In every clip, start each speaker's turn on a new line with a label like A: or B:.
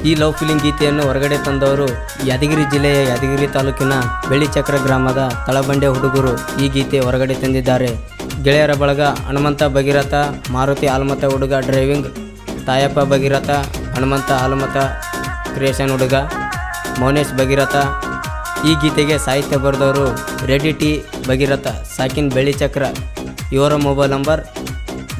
A: ಈ love feeling ಗೀತೆಯನ್ನು ಹೊರಗಡೆ ತಂದವರು ಯಾದಗಿರಿ ಜಿಲ್ಲೆಯ ಯಾದಗಿರಿ ತಾಲೂಕಿನ ಬೆಳ್ಳಿಚಕ್ರ ಗ್ರಾಮದ ತಳಬಂಡೆ ಹುಡುಗರು ಈ ಗೀತೆ ಹೊರಗಡೆ ತಂದಿದ್ದಾರೆ. ಗೆಳೆಯರ ಬಳಗ ಹನುಮಂತ ಭಗೀರಥ, ಮಾರುತಿ ಆಲ್ಮತ ಹುಡುಗ ಡ್ರೈವಿಂಗ್, ತಾಯಪ್ಪ ಭಗೀರಥ, ಹನುಮಂತ ಆಲ್ಮತ ಕ್ರಿಯೇಷನ್ ಹುಡುಗ, ಮೌನೇಶ್ ಭಗೀರಥ. ಈ ಗೀತೆಗೆ ಸಾಹಿತ್ಯ ಬರೆದವರು ರೆಡ್ಡಿ ಟಿ ಭಗೀರಥ, ಸಾಕಿನ್ ಬೆಳ್ಳಿಚಕ್ರ. ಇವರ ಮೊಬೈಲ್ ನಂಬರ್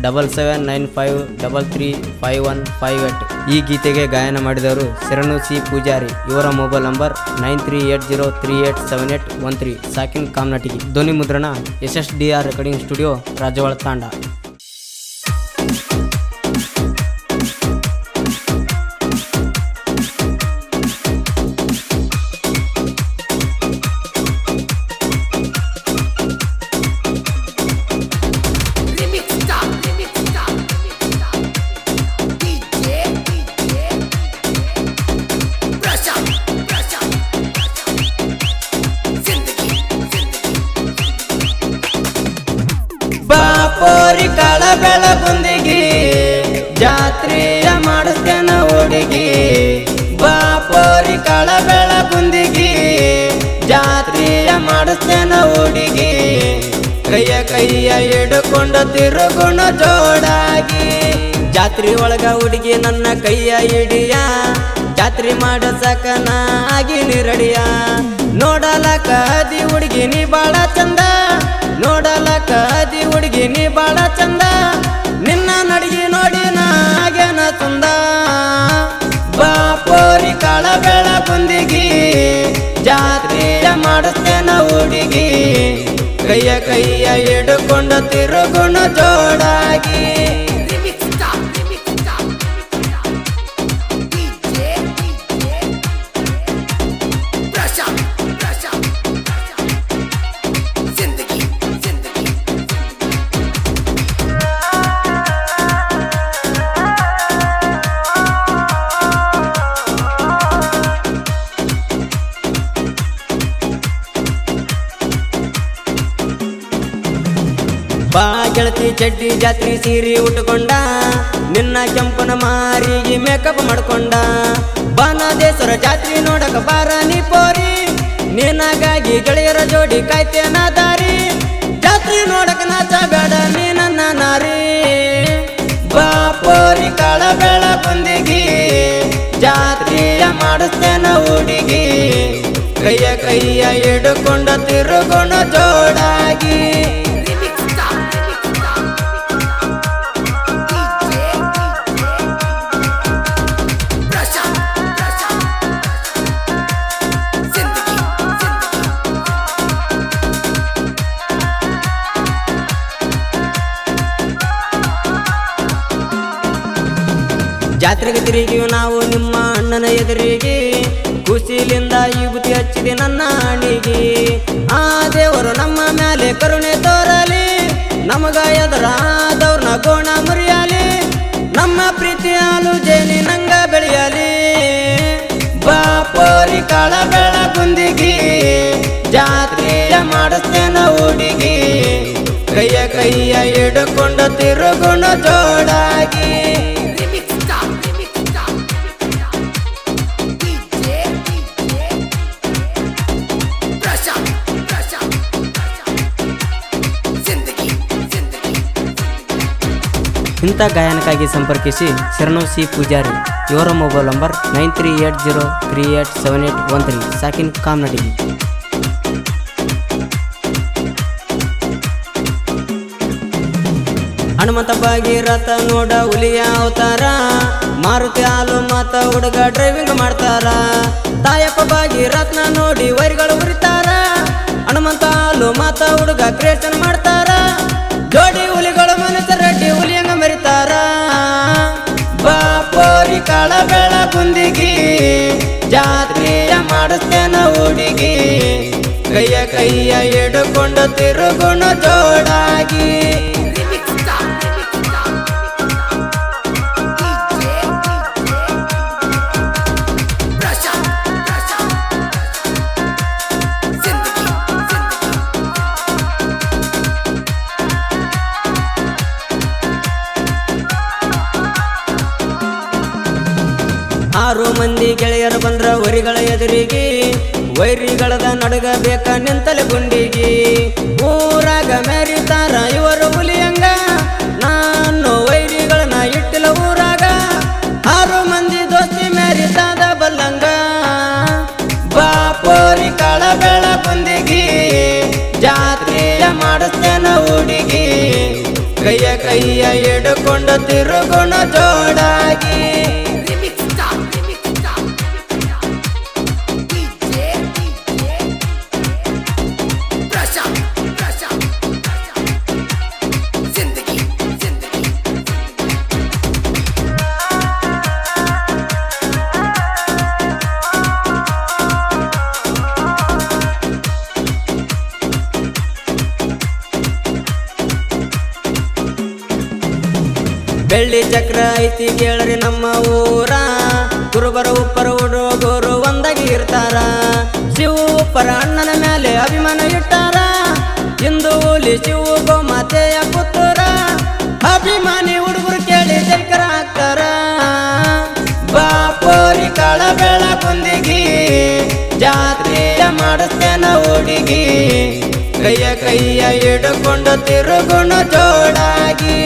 A: 7795335158. ಈ ಗೀತೆಗೆ ಗಾಯನ ಮಾಡಿದವರು ಶರಣು ಸಿ ಪೂಜಾರಿ. ಇವರ ಮೊಬೈಲ್ ನಂಬರ್ 9380387813. ಸಾಕಿನ್ ಕಾಮನಟಿಗಿ. ಧ್ವನಿ ಮುದ್ರಣ SSDR ರೆಕಾರ್ಡಿಂಗ್ ಸ್ಟುಡಿಯೋ, ರಾಜವಾಳ ತಾಂಡ.
B: ಬಾಪೋರಿ ಕಾಳ ಬೆಳಗುಂದಿಗಿ ಜಾತ್ರೆಯ ಮಾಡಿಸ್ತೇನ ಹುಡುಗಿ. ಬಾಪೋರಿ ಕಾಳ ಬೆಳಗುಂದಿಗಿ ಜಾತ್ರೆಯ ಮಾಡಿಸ್ತೇನ ಹುಡುಗಿ. ಕೈಯ ಹಿಡ್ಕೊಂಡ ತಿರುಗುಣ ಜೋಡಾಗಿ. ಜಾತ್ರೆ ಒಳಗ ಹುಡುಗಿ ನನ್ನ ಕೈಯ ಹಿಡಿಯ, ಜಾತ್ರೆ ಮಾಡಸಕನ ಆಗಿ ನಿರಡಿಯ. ನೋಡಲಕ ಅದಿ ಹುಡುಗಿ ನೀ ಬಾಳ ಚಂದ, ನೋಡಲಕ ಅದಿ ಹುಡುಗಿ ನೀ ಬಾಳ ಚಂದ. ನಿನ್ನ ನಡಿಗೆ ನೋಡಿ ನಾಗೇನ ಚಂದ. ಬಾಪೋರಿ ಕಾಳ ಬೆಳಗುಂದಿಗಿ ಜಾತ್ರೆಯ ಮಾಡಿಸ್ತೇನ ಹುಡುಗಿ. ಕೈಯ ಹಿಡ್ಕೊಂಡ ತಿರುಗುಣ ಜೋಡಾಗಿ. ಬಾ ಗೆಳತಿ ಚಡ್ಡಿ ಜಾತ್ರೆ ಸೀರೆ ಉಟ್ಕೊಂಡ, ನಿನ್ನ ಕೆಂಪನ ಮಾರಿಗೆ ಮೇಕಪ್ ಮಾಡ್ಕೊಂಡ. ಬಾನದೇಶ್ವರ ಜಾತ್ರೆ ನೋಡಕ ಬಾರ ನೀ ಪೋರಿ, ನಿನಗಾಗಿ ಗೆಳೆಯರ ಜೋಡಿ ಕಾಯ್ತೇನ ದಾರಿ. ಜಾತ್ರೆ ನೋಡಕ ನಾಚ ಬೇಡ ನೀ ನನ್ನ ನಾರಿ. ಬಾಪೋರಿ ಕಾಳ ಬೆಳಗುಂದಿಗಿ ಜಾತ್ರೆಯ ಮಾಡಿಸ್ತೇನ ಹುಡುಗಿ. ಕೈಯ ಹಿಡ್ಕೊಂಡ ತಿರುಗುಣ ಜೋಡಾಗಿ. ಜಾತ್ರೆಗೆ ತಿರುಗಿವು ನಾವು ನಿಮ್ಮ ಅಣ್ಣನ ಎದುರಿಗೆ, ಖುಷಿಲಿಂದ ವಿಭೂತಿ ಹಚ್ಚಿದೆ ನನ್ನ ಅಣಿಗೆ. ಆ ದೇವರು ನಮ್ಮ ಮ್ಯಾಲೆ ಕರುಣೆ ತೋರಲಿ, ನಮಗ ಎದುರಾದವ್ರನ್ನ ಗೋಣ ಮುರಿಯಲಿ. ನಮ್ಮ ಪ್ರೀತಿ ಹಾಲು ಜೇನಿ ನಂಗ ಬೆಳೆಯಲಿ. ಬಾಪೋರಿ ಕಾಳ ಬೆಳಗುಂದಿಗಿ ಜಾತ್ರೆಯ ಮಾಡಿಸ್ತೇನ ಹುಡುಗಿ. ಕೈಯ ಹಿಡ್ಕೊಂಡ ತಿರುಗುಣ ಜೋಡಾಗಿ.
A: ಇಂಥ ಗಾಯನಕ್ಕಾಗಿ ಸಂಪರ್ಕಿಸಿ ಶರಣು ಸಿ ಪೂಜಾರಿ. ಇವರ ಮೊಬೈಲ್ ನಂಬರ್ 9380387813. ಸಾಕಿನ್ ಕಾಮನಟಿಗಿ. ಹನುಮಂತ ಭಗೀರಥ ನೋಡ ಹುಲಿಯ ಅವತಾರ, ಮಾರುತಿ ಆಲ್ಮತ ಹುಡುಗ ಡ್ರೈವಿಂಗ್ ಮಾಡ್ತಾರ. ತಾಯಪ್ಪ ಭಗೀರಥನ ನೋಡಿ ವೈರಿಗಳು ಉರಿತಾರ, ಹನುಮಂತ ಆಲ್ಮತ ಹುಡುಗ ಕ್ರಿಯೇಷನ್ ಮಾಡ್ತಾರ. ಜೋಡಿ ಹುಲಿಗಳು ಮನಸ್ಸು ರೆಡ್ಡಿ ಹುಲಿಯಂಗ ಮರಿತಾರ. ಬಾಪೋರಿ ಕಾಳ ಬೆಳಗುಂದಿಗಿ ಜಾತ್ರೆಯ ಮಾಡಿಸ್ತೇನ ಹುಡುಗಿ. ಕೈಯ ಹಿಡ್ಕೊಂಡ ತಿರುಗುಣ ಜೋಡಾಗಿ.
B: 6 ಮಂದಿ ಗೆಳೆಯರು ಬಂದ್ರ ವರಿಗಳ ಎದುರಿಗೆ, ವೈರಿಗಳದ ನಡುಗಬೇಕ ನಿಂತಲೆ ಗುಂಡಿಗೆ. ಊರಾಗ ಮೆರಿತಾರ ಇವರು ಹುಲಿಯಂಗ, ನಾನು ವೈರಿಗಳನ್ನ ಇಟ್ಟಿಲ್ಲ ಊರಾಗ. 6 ಮಂದಿ ದೋಸ್ತಿ ಮೆರಿತಾದ ಬಲ್ಲಂಗ. ಬಾಪೋರಿ ಕಳಬೇಳ ಕುಂದಿಗಿ, ಜಾತ್ರೆಯ ಮಾಡಿಸ್ತೇನ ಹುಡುಗಿ. ಕೈಯ ಹಿಡ್ಕೊಂಡು ತಿರುಗುಣ ಜೋಡಾಗಿ. ಬೆಳ್ಳಿ ಚಕ್ರ ಐತಿ ಕೇಳ್ರಿ ನಮ್ಮ ಊರ, ಗುರುಬರ ಉಪ್ಪರ ಹುಡುಗರು ಒಂದಾಗಿ ಇರ್ತಾರ. ಶಿವ ಉಪ್ಪರ ಅಣ್ಣನ ಮೇಲೆ ಅಭಿಮಾನ ಇಟ್ಟಾರ, ಇಂದು ಹುಲಿ ಶಿವ ಗೋಮಾತೆಯ ಪುತ್ರ. ಅಭಿಮಾನಿ ಹುಡುಗರು ಕೇಳಿ ಜೈಕರ ಹಾಕ್ತಾರ. ಬಾಪೋರಿ ಕಳಬೇಳ ಕುಂದಿಗಿ, ಜಾತ್ರೆಯ ಮಾಡಿಸ್ತೇನ ಹುಡುಗಿ. ಕೈಯ ಹಿಡ್ಕೊಂಡು ತಿರುಗುಣ ಜೋಡಾಗಿ.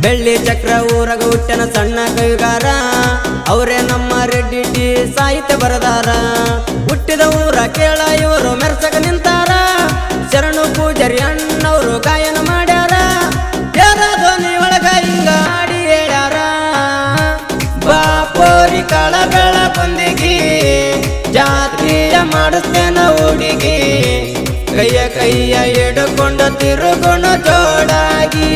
B: ಬೆಳ್ಳಿ ಚಕ್ರ ಊರಾಗ ಹುಟ್ಟನ ಸಣ್ಣ ಕೈಗಾರ, ಅವರೇ ನಮ್ಮ ರೆಡ್ಡಿ ಟಿ ಸಾಹಿತ್ಯ ಬರದಾರ. ಹುಟ್ಟಿದ ಊರ ಕೇಳ ಇವರು ಮೆರ್ಸಕ ನಿಂತಾರ. ಶರಣು ಪೂಜಾರಿ ಅಣ್ಣವರು ಗಾಯನ ಮಾಡ್ಯಾರ. ಯಾರ ಧ್ವನಿ ಒಳಗ ಹಿಂಗ ಆಡಿ ಹೇಳ್ಯಾರ. ಬಾಪೋರಿ ಕಳಬೇಳ ಕುಂದಿಗಿ, ಜಾತ್ರೆಯ ಮಾಡಿಸ್ತೇನ ಹುಡುಗಿ. ಕೈಯ ಹಿಡ್ಕೊಂಡು ತಿರುಗುಣ ಜೋಡಾಗಿ.